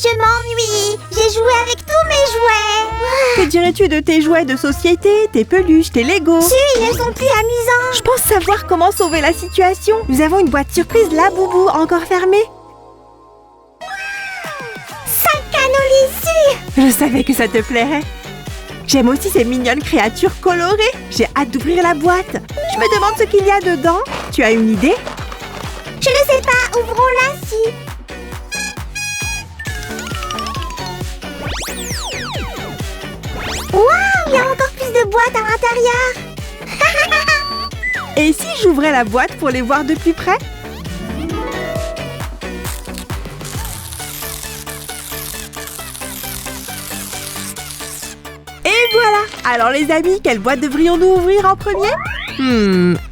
je m'ennuie. J'ai joué avec tous mes jouets. Que dirais-tu de tes jouets de société, tes peluches, tes Legos? Ils ne sont plus amusants. Je pense savoir comment sauver la situation. Nous avons une boîte surprise Laboubou encore fermée. 5 canaux lissus. Je savais que ça te plairait. J'aime aussi ces mignonnes créatures colorées. J'ai hâte d'ouvrir la boîte. Je me demande ce qu'il y a dedans. Tu as une idée? Je ne sais pas, ouvrons-la si. Waouh, il y a encore plus de boîtes à l'intérieur. Et si j'ouvrais la boîte pour les voir de plus près? Et voilà! Alors les amis, quelle boîte devrions-nous ouvrir en premier?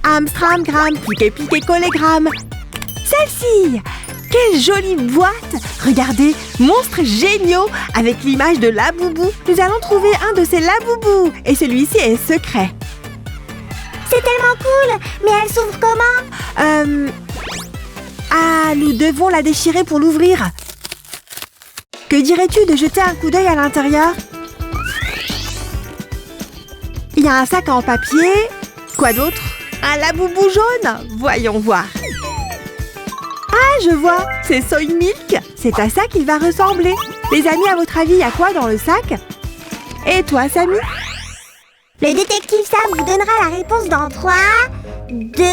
Amstramgram, piqué collégramme. Celle-ci! Quelle jolie boîte! Regardez, monstres géniaux avec l'image de Laboubou. Nous allons trouver un de ces Laboubou et celui-ci est secret. C'est tellement cool, mais elle s'ouvre comment? Ah, nous devons la déchirer pour l'ouvrir. Que dirais-tu de jeter un coup d'œil à l'intérieur? Il y a un sac en papier. Quoi d'autre? Un Laboubou jaune. Voyons voir. Ah, je vois, c'est Soy Milk. C'est à ça qu'il va ressembler. Les amis, à votre avis, il y a quoi dans le sac? Et toi, Samy? Le détective Sam vous donnera la réponse dans 3, 2...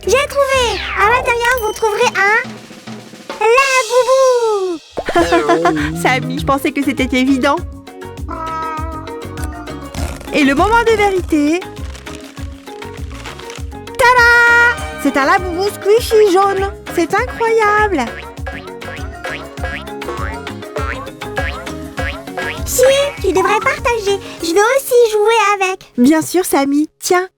J'ai trouvé! À l'intérieur, vous trouverez un Laboubou! Samy, je pensais que c'était évident. Et le moment de vérité... Tada! C'est un Laboubou squishy jaune. C'est incroyable. Si, tu devrais partager. Je veux aussi jouer avec. Bien sûr, Samy. Tiens.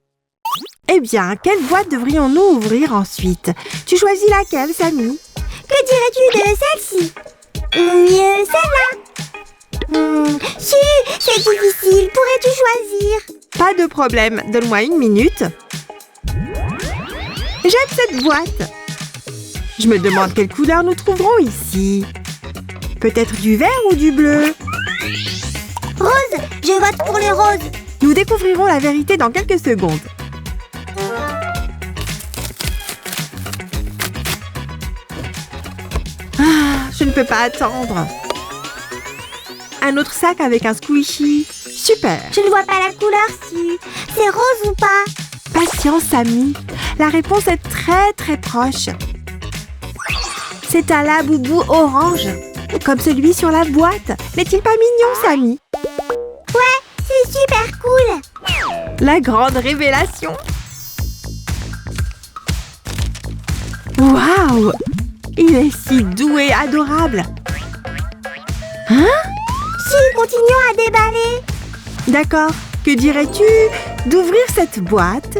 Eh bien, quelle boîte devrions-nous ouvrir ensuite? Tu choisis laquelle, Samy? Que dirais-tu de celle-ci? Mieux celle-là. Si, c'est difficile. Pourrais-tu choisir? Pas de problème. Donne-moi 1 minute. J'aime cette boîte. Je me demande quelle couleur nous trouverons ici. Peut-être du vert ou du bleu? Rose, je vote pour le rose. Nous découvrirons la vérité dans quelques secondes. Ah, je ne peux pas attendre. Un autre sac avec un squishy. Super. Je ne vois pas la couleur si. C'est rose ou pas? Patience, Samy. La réponse est très proche. C'est un Laboubou orange, comme celui sur la boîte. N'est-il pas mignon, Samy? Ouais, c'est super cool. La grande révélation. Waouh! Il est si doux et adorable. Hein? Si, continuons à déballer. D'accord. Que dirais-tu d'ouvrir cette boîte?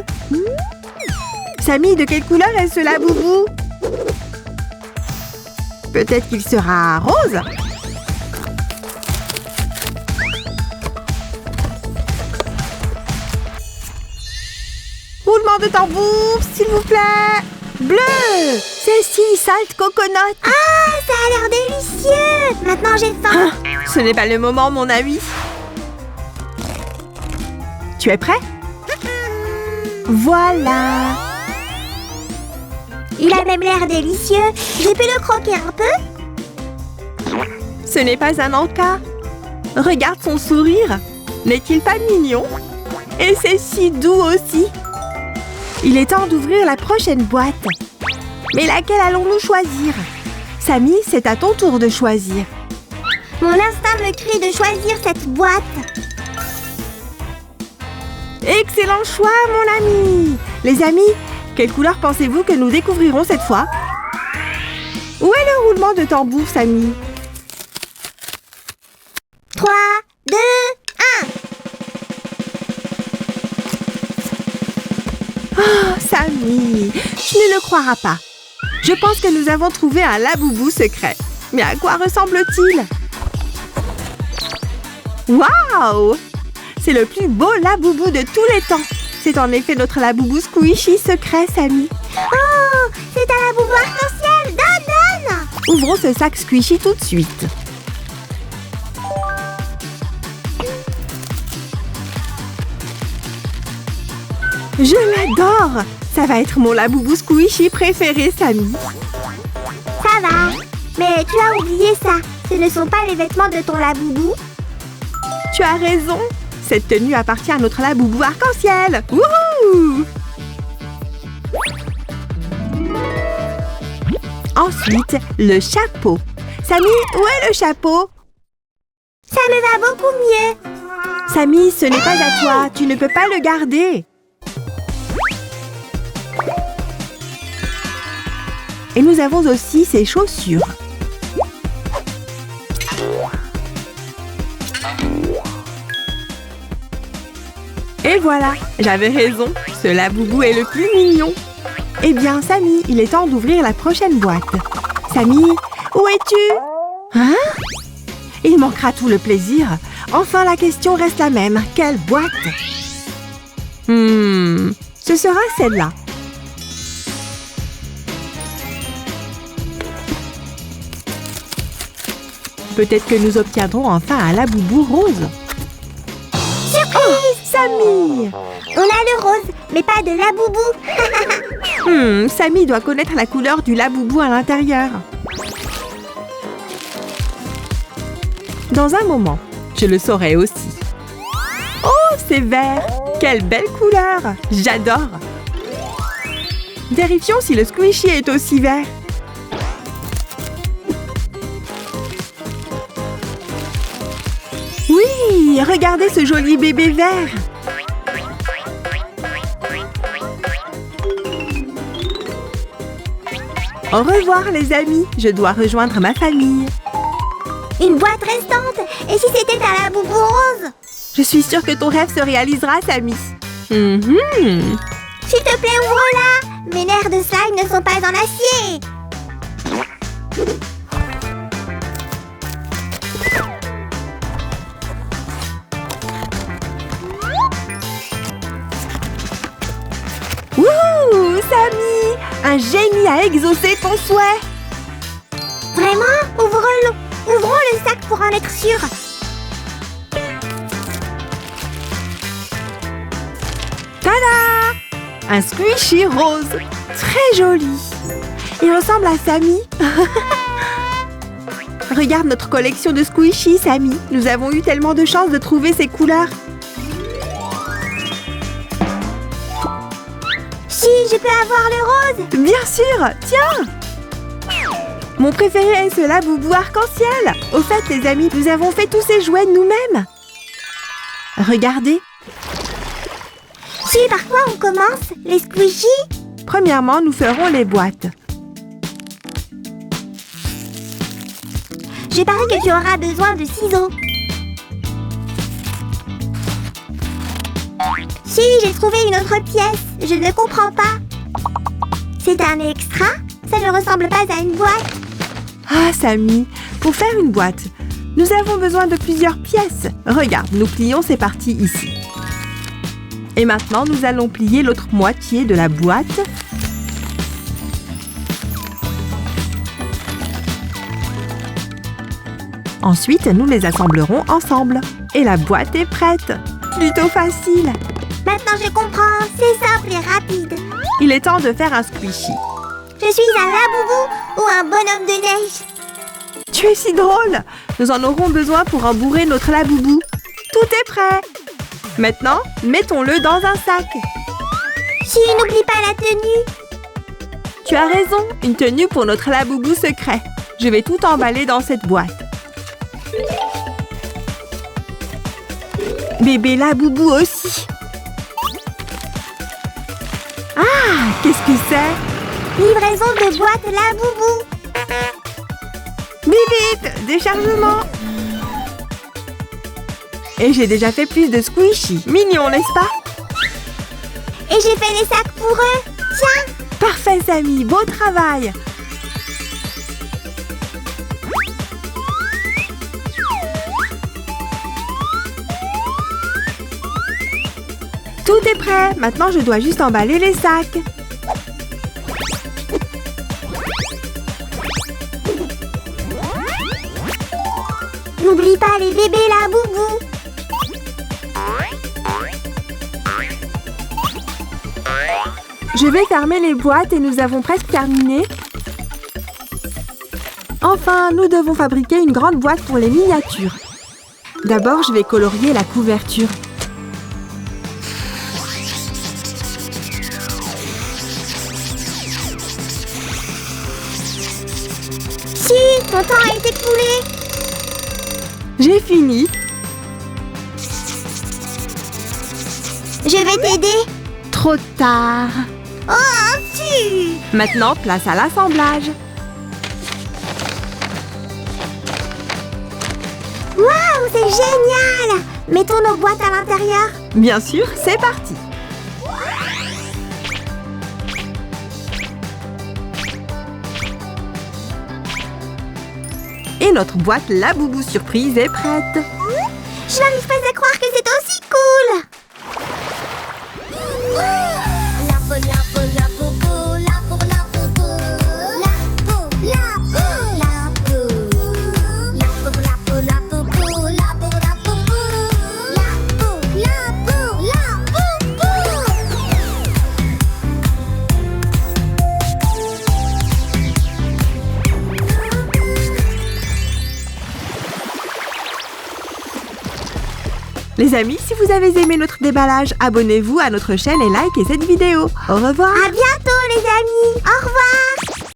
Samy, de quelle couleur est ce Laboubou? Peut-être qu'il sera rose? Roulement de tambour, s'il vous plaît. Bleu! C'est si salt coconut. Ah, ça a l'air délicieux. Maintenant, j'ai faim. Ah, ce n'est pas le moment, mon ami. Tu es prêt? Voilà. Il a même l'air délicieux. Je peux le croquer un peu? Ce n'est pas un encas. Regarde son sourire. N'est-il pas mignon? Et c'est si doux aussi. Il est temps d'ouvrir la prochaine boîte. Mais laquelle allons-nous choisir? Samy, c'est à ton tour de choisir. Mon instinct me crie de choisir cette boîte. Excellent choix, mon ami! Les amis, quelle couleur pensez-vous que nous découvrirons cette fois? Où est le roulement de tambour, Samy? 3, 2, 1. Oh, Samy, je ne le croiras pas. Je pense que nous avons trouvé un Laboubou secret. Mais à quoi ressemble-t-il? Waouh! C'est le plus beau Laboubou de tous les temps. C'est en effet notre Laboubou squishy secret, Samy. Oh, c'est un Laboubou arc-en-ciel. Donne! Ouvrons ce sac squishy tout de suite. Je l'adore! Ça va être mon Laboubou Squishy préféré, Samy. Ça va. Mais tu as oublié ça. Ce ne sont pas les vêtements de ton Laboubou. Tu as raison. Cette tenue appartient à notre Laboubou arc-en-ciel. Wouhou! Ensuite, le chapeau. Samy, où est le chapeau? Ça me va beaucoup mieux. Samy, ce n'est pas à toi. Tu ne peux pas le garder. Et nous avons aussi ses chaussures. Et voilà, j'avais raison. Ce Laboubou est le plus mignon. Eh bien, Samy, il est temps d'ouvrir la prochaine boîte. Samy, où es-tu? Hein? Il manquera tout le plaisir. Enfin, la question reste la même. Quelle boîte? Ce sera celle-là. Peut-être que nous obtiendrons enfin un Laboubou rose. Surprise! Samy! On a le rose, mais pas de Laboubou. Samy doit connaître la couleur du Laboubou à l'intérieur. Dans un moment, je le saurai aussi. Oh, c'est vert! Quelle belle couleur! J'adore! Vérifions si le squishy est aussi vert. Oui, regardez ce joli bébé vert. Au revoir les amis, je dois rejoindre ma famille. Une boîte restante. Et si c'était un Laboubou rose? Je suis sûre que ton rêve se réalisera, Samy. S'il te plaît, ouvre-la. Mes nerfs de slime ne sont pas en acier. Wouhou, Samy! Un génie a exaucé ton souhait! Vraiment? Ouvrons le sac pour en être sûr. Tada! Un squishy rose. Très joli. Il ressemble à Samy. Regarde notre collection de squishy, Samy. Nous avons eu tellement de chance de trouver ces couleurs. Si, je peux avoir le rose. Bien sûr, tiens! Mon préféré est ce Laboubou arc-en-ciel. Au fait, les amis, nous avons fait tous ces jouets nous-mêmes. Regardez. Si, par quoi on commence? Les squishy? Premièrement, nous ferons les boîtes. Je parie que tu auras besoin de ciseaux. Si, j'ai trouvé une autre pièce. Je ne comprends pas. C'est un extra? Ça ne ressemble pas à une boîte. Ah, Samy, pour faire une boîte, nous avons besoin de plusieurs pièces. Regarde, nous plions ces parties ici. Et maintenant, nous allons plier l'autre moitié de la boîte. Ensuite, nous les assemblerons ensemble. Et la boîte est prête. Plutôt facile. Maintenant, je comprends. C'est simple et rapide. Il est temps de faire un squishy. Je suis un Laboubou ou un bonhomme de neige. Tu es si drôle! Nous en aurons besoin pour embourrer notre Laboubou. Tout est prêt! Maintenant, mettons-le dans un sac. Si, n'oublie pas la tenue. Tu as raison, une tenue pour notre Laboubou secret. Je vais tout emballer dans cette boîte. Bébé Laboubou aussi. Ah, qu'est-ce que c'est? Livraison de boîte Laboubou. Bip, déchargement. Et j'ai déjà fait plus de squishy. Mignon, n'est-ce pas? Et j'ai fait les sacs pour eux. Tiens. Parfait, Samy. Beau travail. Tout est prêt. Maintenant, je dois juste emballer les sacs. N'oublie pas les bébés Laboubou. Je vais fermer les boîtes et nous avons presque terminé. Enfin, nous devons fabriquer une grande boîte pour les miniatures. D'abord, je vais colorier la couverture. Si, ton temps a été écoulé. J'ai fini. Je vais t'aider. Trop tard. Oh, si. Maintenant, place à l'assemblage. Waouh, c'est génial. Mettons nos boîtes à l'intérieur. Bien sûr, c'est parti. Et notre boîte La Boubou Surprise est prête. Je n'arrive pas à croire que c'est aussi cool. Les amis, si vous avez aimé notre déballage, abonnez-vous à notre chaîne et likez cette vidéo. Au revoir. À bientôt les amis. Au revoir.